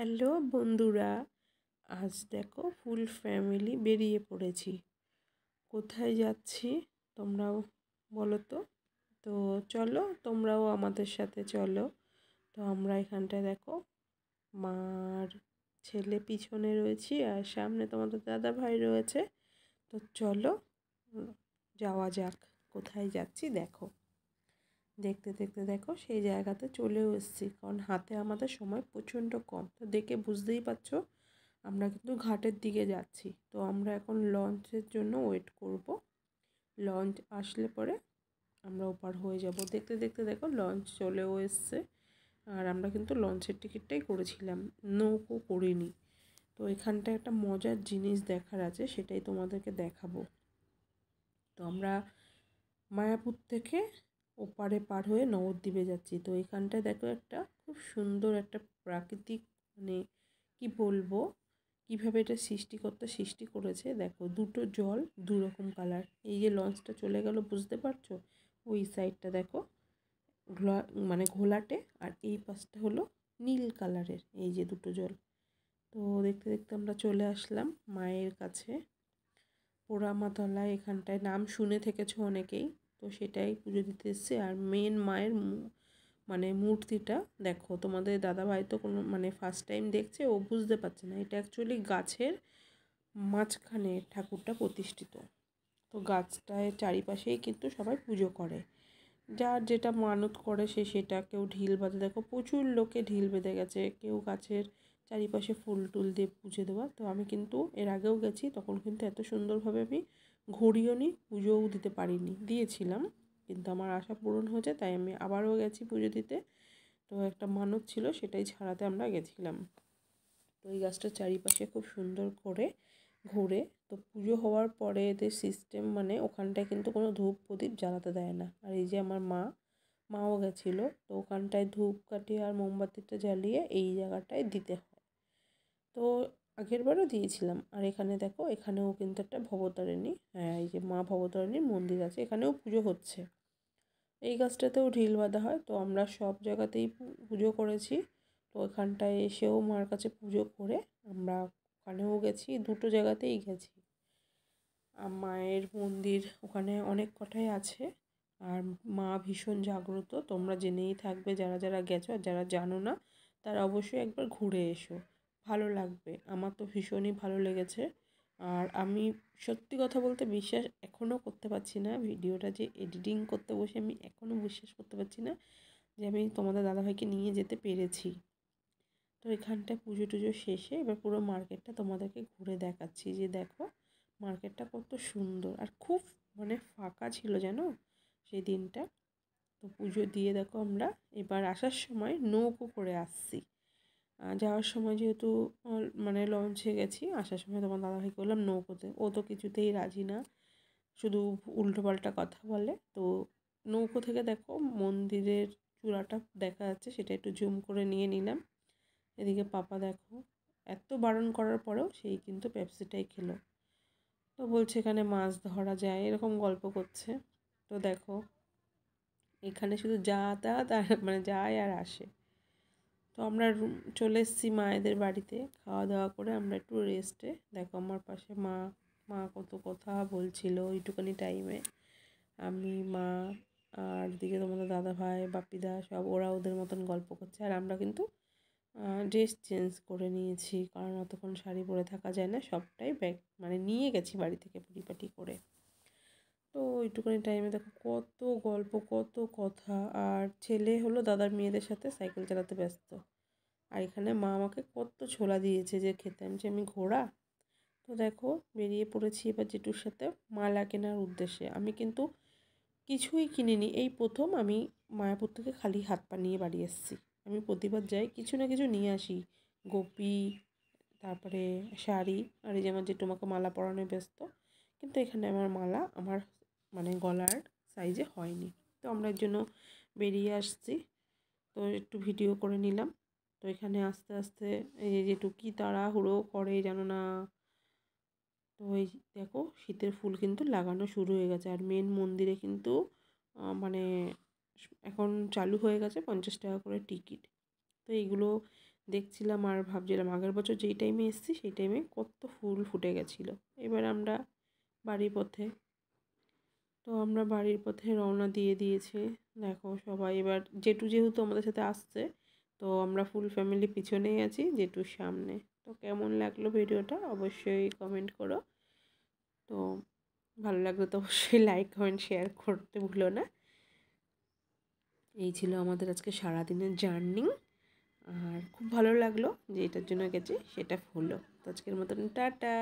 Hello বন্ধুরা, আজ দেখো ফুল ফ্যামিলি বেরিয়ে পড়েছি। কোথায় যাচ্ছি তোমরাও বলো তো। তো চলো, তোমরাও আমাদের সাথে চলো। তো আমরা এখানটায় দেখো মার ছেলে পিছনে রয়েছি আর সামনে তোমাদের দাদা ভাই রয়েছে। তো চলো যাওয়া যাক। কোথায় যাচ্ছি দেখো। দেখতে দেখতে দেখো সেই জায়গাতে চলেও এসেছি, কারণ হাতে আমাদের সময় প্রচণ্ড কম। তো দেখে বুঝতেই পারছো আমরা কিন্তু ঘাটের দিকে যাচ্ছি। তো আমরা এখন লঞ্চের জন্য ওয়েট করব। লঞ্চ আসলে পরে আমরা ওপার হয়ে যাব। দেখতে দেখতে দেখো লঞ্চ চলেও এসছে। আর আমরা কিন্তু লঞ্চের টিকিটটাই করেছিলাম, নৌকো করিনি। তো এখানটায় একটা মজার জিনিস দেখার আছে, সেটাই তোমাদেরকে দেখাবো। তো আমরা মায়াপুর থেকে ওপারে পার হয়ে নবদ্বীপে যাচ্ছি। তো এখানটায় দেখো একটা খুব সুন্দর একটা প্রাকৃতিক, মানে কি বলবো, কীভাবে এটা সৃষ্টি করেছে দেখো। দুটো জল দু রকম কালার। এই যে লঞ্চটা চলে গেল, বুঝতে পারছো? ওই সাইডটা দেখো মানে ঘোলাটে, আর এই পাশটা হলো নীল কালারের। এই যে দুটো জল। তো দেখতে দেখতে আমরা চলে আসলাম মায়ের কাছে, পোড়ামাতলায়। এখানটায় নাম শুনে থেকেছো অনেকেই। তো সেটাই পুজো দিতে এসছে। আর মেন মায়ের মানে মূর্তিটা দেখো। তোমাদের দাদাভাই তো কোনো মানে ফার্স্ট টাইম দেখছে, ও বুঝতে পারছে না। এটা অ্যাকচুয়ালি গাছের মাঝখানে ঠাকুরটা প্রতিষ্ঠিত। তো গাছটায় চারিপাশেই কিন্তু সবাই পুজো করে। যার যেটা মানত করে সে সেটা। কেউ ঢিল বাঁধে, দেখো প্রচুর লোকে ঢিল বেঁধে গেছে। কেউ গাছের চারিপাশে ফুল টুল দিয়ে পুজো দেওয়া। তো আমি কিন্তু এর আগেও গেছি, তখন কিন্তু এত সুন্দরভাবে আমি ঘুরিও নি, পুজোও দিতে পারিনি। দিয়েছিলাম, কিন্তু আমার আশা পূরণ হয়েছে, তাই আমি আবারও গেছি পুজো দিতে। তো একটা মানত ছিল, সেটাই ছাড়াতে আমরা গেছিলাম। তো এই গাছটার চারিপাশে খুব সুন্দর করে ঘুরে। তো পুজো হওয়ার পরে এদের সিস্টেম, মানে ওখানটায় কিন্তু কোনো ধূপ প্রদীপ জ্বালাতে দেয় না। আর এই যে আমার মাও গেছিলো। তো ওখানটায় ধূপকাঠি আর মোমবাতিটা জ্বালিয়ে এই জায়গাটায় দিতে হয়। তো আগেরবারও দিয়েছিলাম। আর এখানে দেখো, এখানেও কিন্তু একটা ভবতারিণী, হ্যাঁ এই যে মা ভবতারিণীর মন্দির আছে, এখানেও পুজো হচ্ছে। এই গাছটাতেও ঢিল বাঁধা হয়। তো আমরা সব জায়গাতেই পুজো করেছি। তো এখানটায় এসেও মার কাছে পুজো করে আমরা ওখানেও গেছি, দুটো জায়গাতেই গেছি। মায়ের মন্দির ওখানে অনেক কটাই আছে। আর মা ভীষণ জাগ্রত, তোমরা জেনেই থাকবে যারা যারা গেছো। আর যারা জানো না তারা অবশ্যই একবার ঘুরে এসো, ভালো লাগবে। আমার তো ভীষণই ভালো লেগেছে। আর আমি সত্যি কথা বলতে বিশ্বাস এখনও করতে পারছি না, ভিডিওটা যে এডিটিং করতে বসে আমি এখনও বিশ্বাস করতে পারছি না যে আমি তোমাদের দাদাভাইকে নিয়ে যেতে পেরেছি। তো এখানটায় পুজো টুজো শেষে এবার পুরো মার্কেটটা তোমাদেরকে ঘুরে দেখাচ্ছি। যে দেখো মার্কেটটা কত সুন্দর, আর খুব মানে ফাঁকা ছিল জানো সেই দিনটা। তো পুজো দিয়ে দেখো আমরা এবার আসার সময় নৌকো করে আসছি। যাওয়ার সময় যেহেতু মানে লঞ্চে গেছি, আসার সময় তোমার দাদাভাইকে বললাম নৌকোতে। ও তো কিছুতেই রাজি না, শুধু উল্টোপাল্টা কথা বলে। তো নৌকো থেকে দেখো মন্দিরের চূড়াটা দেখা যাচ্ছে, সেটা একটু জুম করে নিয়ে নিলাম। এদিকে পাপা দেখো এত বারণ করার পরেও সেই কিন্তু পেপসিটাই খেলো। তো বলছে এখানে মাছ ধরা যায়, এরকম গল্প করছে। তো দেখো এখানে শুধু যাতায়াত আর মানে যায় আর আসে। তো আমরা চলে এসেছি মায়েদের বাড়িতে। খাওয়া দাওয়া করে আমরা একটু রেস্টে। দেখো আমার পাশে মা কত কথা বলছিল ওইটুখানি টাইমে। আমি, মা, আর দিকে তোমাদের দাদা ভাই, বাপিদা, সব ওরা ওদের মতন গল্প করছে। আর আমরা কিন্তু ড্রেস চেঞ্জ করে নিয়েছি, কারণ অতক্ষণ শাড়ি পরে থাকা যায় না। সবটাই ব্যাগ মানে নিয়ে গেছি বাড়ি থেকে পরিপাটি করে। তো ওইটুখানি টাইমে দেখো কত গল্প, কত কথা। আর ছেলে হলো দাদার মেয়েদের সাথে সাইকেল চালাতে ব্যস্ত। আর এখানে মা আমাকে কত ছোলা দিয়েছে যে খেতে। আমি ঘোড়া। তো দেখো বেরিয়ে পড়েছি এবার জেঠুর সাথে মালা কেনার উদ্দেশ্যে। আমি কিন্তু কিছুই কিনিনি, এই প্রথম আমি মায়াপুর থেকে খালি হাত পা নিয়ে বাড়ি এসেছি। আমি প্রতিবার যাই কিছু না কিছু নিয়ে আসি, গোপী, তারপরে শাড়ি। আর এই যে আমার জেঠু আমাকে মালা পরানোয় ব্যস্ত। কিন্তু এখানে আমার মালা আমার মানে গলার সাইজে হয়নি। তো আমরা এর জন্য বেরিয়ে আসছি। তো একটু ভিডিও করে নিলাম। তো এখানে আস্তে আস্তে এই যে জেঠু কী তাড়াহুড়ো করে জানো না। তো এই দেখো শীতের ফুল কিন্তু লাগানো শুরু হয়ে গেছে। আর মেন মন্দিরে কিন্তু মানে এখন চালু হয়ে গেছে 50 টাকা করে টিকিট। তো এইগুলো দেখছিলাম আর ভাবছিলাম আগের বছর যেই টাইমে এসেছি সেই টাইমে কত ফুল ফুটে গেছিলো। এবার আমরা বাড়ির পথে, তো আমরা বাড়ির পথে রওনা দিয়ে দিয়েছি। দেখো সবাই এবার জেঠু যেহেতু আমাদের সাথে আসছে, তো আমরা ফুল ফ্যামিলি পিছনেই আছি, জেঠুর সামনে। তো কেমন লাগলো ভিডিওটা অবশ্যই কমেন্ট করো। তো ভালো লাগলো তো অবশ্যই লাইক কমেন্ট শেয়ার করতে ভুলো না। এই ছিল আমাদের আজকে সারাদিনের জার্নি, আর খুব ভালো লাগলো যে এটার জন্য গেছি সেটা হলো। তো আজকের মতন টাটা।